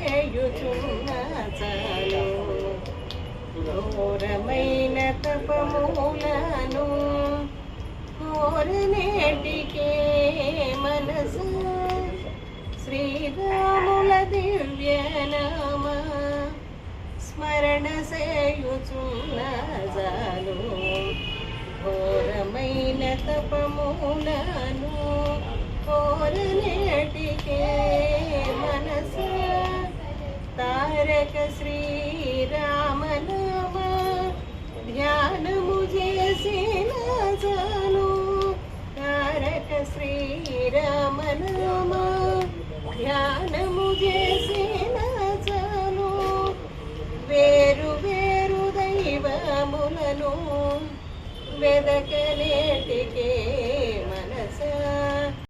సేయుచున్న చాలు ఘోరమైన తపములను కోరనేటికే మనసు శ్రీరాముల దివ్యనామ స్మరణ సేయుచున్న చాలు ఘోరమైన తపములను